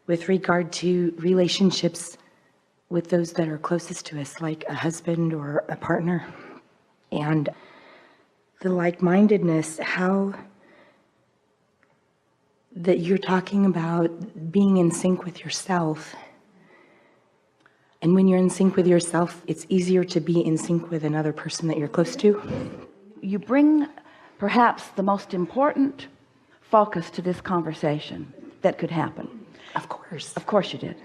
with regard to relationships with those that are closest to us, like a husband or a partner, and the like-mindedness, how that you're talking about being in sync with yourself. And when you're in sync with yourself, it's easier to be in sync with another person that you're close to. You bring perhaps the most important focus to this conversation that could happen. Of course you did.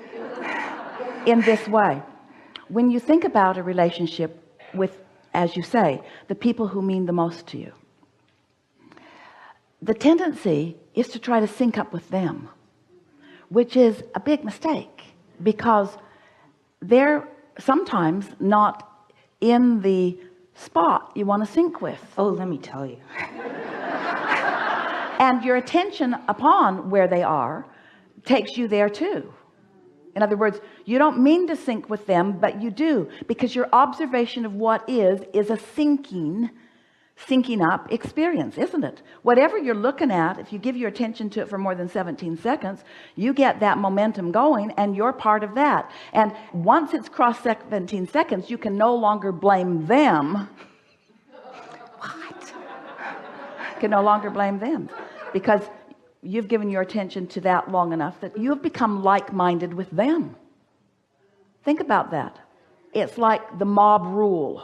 In this way, when you think about a relationship with, as you say, the people who mean the most to you, the tendency is to try to sync up with them, which is a big mistake, because they're sometimes not in the spot you want to sync with. Oh, let me tell you. And your attention upon where they are takes you there too. In other words, you don't mean to sync with them, but you do, because your observation of what is a syncing up experience, isn't it? Whatever you're looking at, if you give your attention to it for more than 17 seconds, you get that momentum going, and you're part of that. And once it's crossed 17 seconds, you can no longer blame them. What? You can no longer blame them, because you've given your attention to that long enough that you have become like-minded with them. Think about that. It's like the mob rule.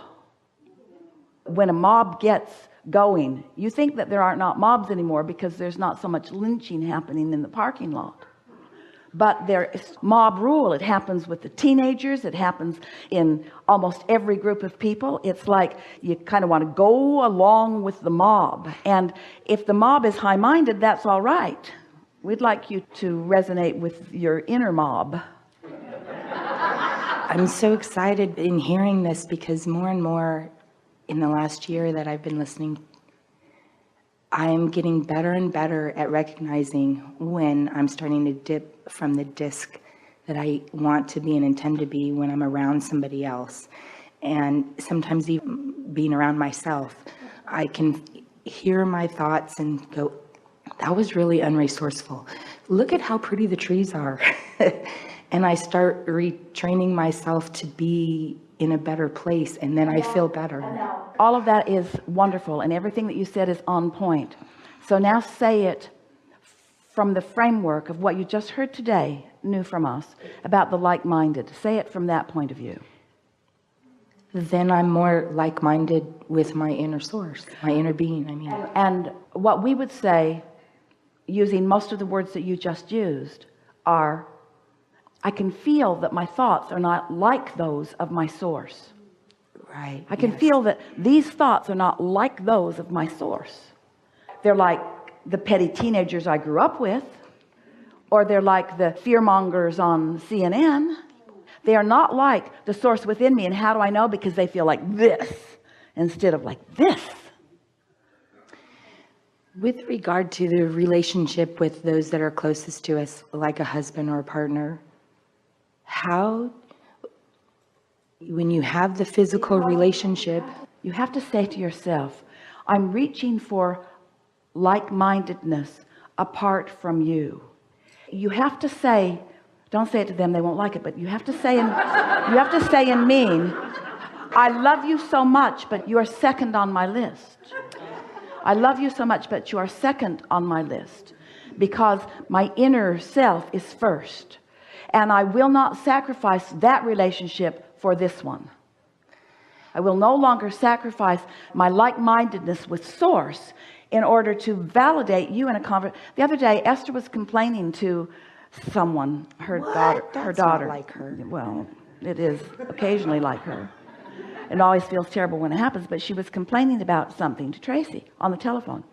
When a mob gets going, you think that there are not mobs anymore because there's not so much lynching happening in the parking lot. But there is mob rule. It happens with the teenagers. It happens in almost every group of people. It's like you kind of want to go along with the mob. And if the mob is high-minded, that's all right. We'd like you to resonate with your inner mob. I'm so excited in hearing this, because more and more in the last year that I've been listening, I'm getting better and better at recognizing when I'm starting to dip from the disc that I want to be and intend to be when I'm around somebody else. And sometimes even being around myself, I can hear my thoughts and go, that was really unresourceful. Look at how pretty the trees are. And I start retraining myself to be in a better place, and then I feel better. All of that is wonderful, and everything that you said is on point. So now say it from the framework of what you just heard today, new from us, about the like-minded. Say it from that point of view. Then I'm more like-minded with my inner source, my inner being, I mean. And what we would say, using most of the words that you just used, are, I can feel that my thoughts are not like those of my source. Right. I can feel that these thoughts are not like those of my source. They're like the petty teenagers I grew up with, or they're like the fearmongers on CNN. They are not like the source within me. And how do I know? Because they feel like this instead of like this. With regard to the relationship with those that are closest to us, like a husband or a partner, how, when you have the physical relationship, you have to say to yourself, I'm reaching for like-mindedness apart from you. You have to say, don't say it to them, they won't like it, but you have to say and mean, I love you so much, but you are second on my list. I love you so much, but you are second on my list, because my inner self is first. And I will not sacrifice that relationship for this one. I will no longer sacrifice my like-mindedness with source in order to validate you in a conversation. The other day, Esther was complaining to someone, her daughter. That's not like her. Well, it is occasionally like her. It always feels terrible when it happens, but she was complaining about something to Tracy on the telephone.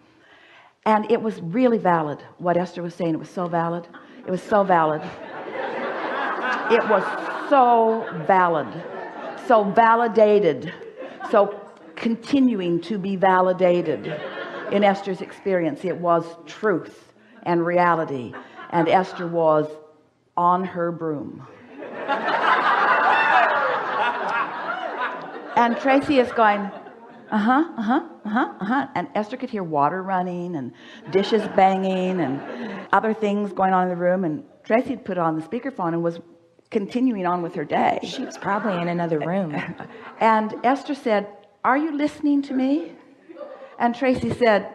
And it was really valid. What Esther was saying, it was so valid. It was so valid. It was so valid, so validated, so continuing to be validated in Esther's experience. It was truth and reality, and Esther was on her broom. And Tracy is going, and Esther could hear water running and dishes banging and other things going on in the room, and Tracy had put on the speakerphone and was continuing on with her day. She was probably in another room. And Esther said, "Are you listening to me?" And Tracy said,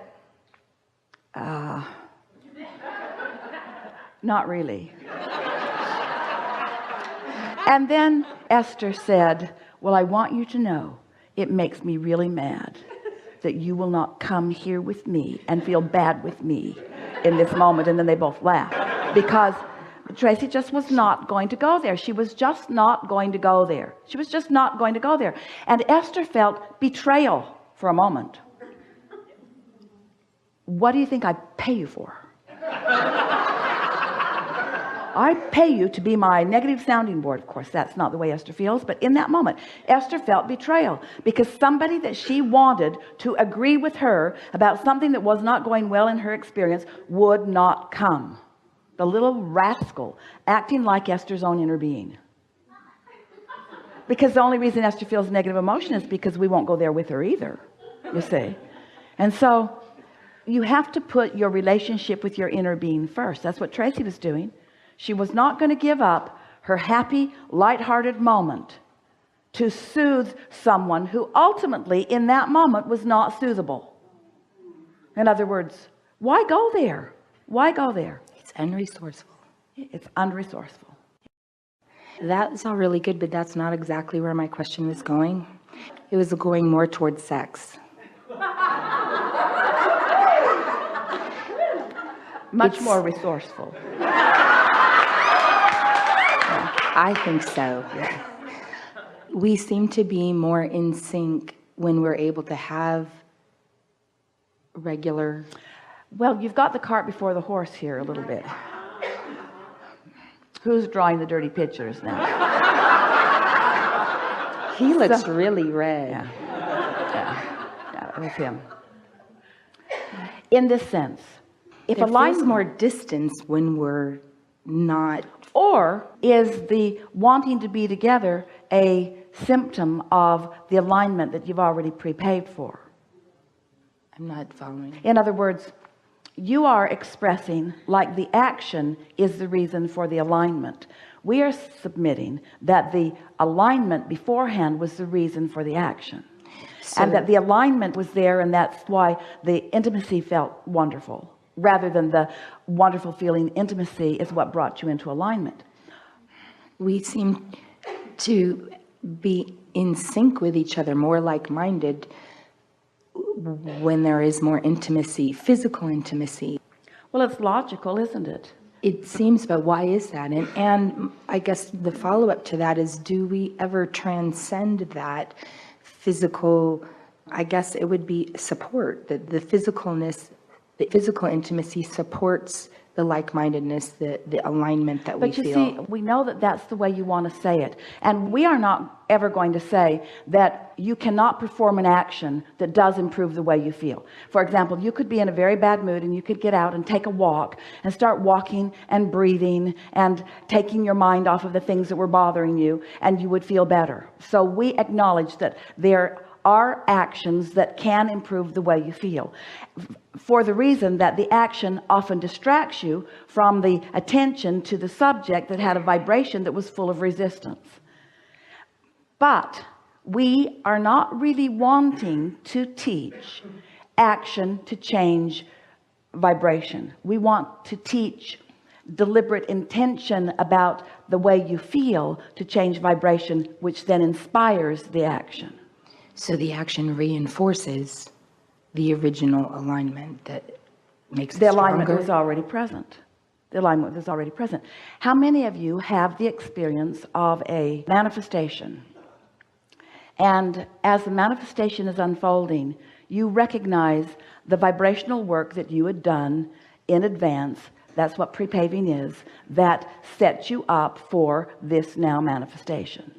"Not really." And then Esther said, "Well, I want you to know it makes me really mad that you will not come here with me and feel bad with me in this moment." And then they both laughed, because Tracy just was not going to go there. She was just not going to go there. She was just not going to go there. And Esther felt betrayal for a moment. What do you think I pay you for? I pay you to be my negative sounding board. Of course, that's not the way Esther feels, but in that moment, Esther felt betrayal, because somebody that she wanted to agree with her about something that was not going well in her experience would not come. The little rascal acting like Esther's own inner being. Because the only reason Esther feels negative emotion is because we won't go there with her either, you see. And so you have to put your relationship with your inner being first. That's what Tracy was doing. She was not going to give up her happy, lighthearted moment to soothe someone who ultimately in that moment was not soothable. In other words, why go there? Why go there? It's unresourceful. It's unresourceful. That's all really good, but that's not exactly where my question was going. It was going more towards sex. Much more resourceful. I think so. Yeah. We seem to be more in sync when we're able to have regular. Well, you've got the cart before the horse here a little bit. Who's drawing the dirty pictures now? He looks really red. Yeah, it was him. In this sense, if There a line feels more distance when we're not. Or is the wanting to be together a symptom of the alignment that you've already prepaid for? I'm not following. In other words, you are expressing like the action is the reason for the alignment. We are submitting that the alignment beforehand was the reason for the action. And that the alignment was there, and that's why the intimacy felt wonderful, rather than the wonderful feeling intimacy is what brought you into alignment. We seem to be in sync with each other, more like-minded, when there is more intimacy, physical intimacy. Well, it's logical, isn't it? It seems, but why is that? And I guess the follow-up to that is, do we ever transcend that physical? I guess it would be support, that the physicalness, the physical intimacy supports the like-mindedness, the alignment that we feel. But you see, we know that that's the way you want to say it. And we are not ever going to say that you cannot perform an action that does improve the way you feel. For example, you could be in a very bad mood and you could get out and take a walk and start walking and breathing and taking your mind off of the things that were bothering you, and you would feel better. So we acknowledge that there are actions that can improve the way you feel, for the reason that the action often distracts you from the attention to the subject that had a vibration that was full of resistance. But we are not really wanting to teach action to change vibration. We want to teach deliberate intention about the way you feel to change vibration, which then inspires the action. So the action reinforces the original alignment that makes the it alignment stronger. was already present. The alignment was already present. How many of you have the experience of a manifestation? And as the manifestation is unfolding, you recognize the vibrational work that you had done in advance. That's what pre-paving is, that sets you up for this now manifestation.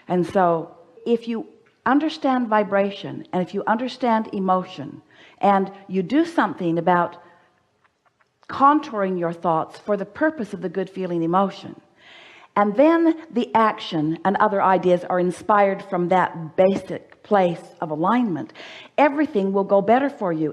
And so if you understand vibration, and if you understand emotion, and you do something about contouring your thoughts for the purpose of the good feeling emotion, and then the action and other ideas are inspired from that basic place of alignment, everything will go better for you.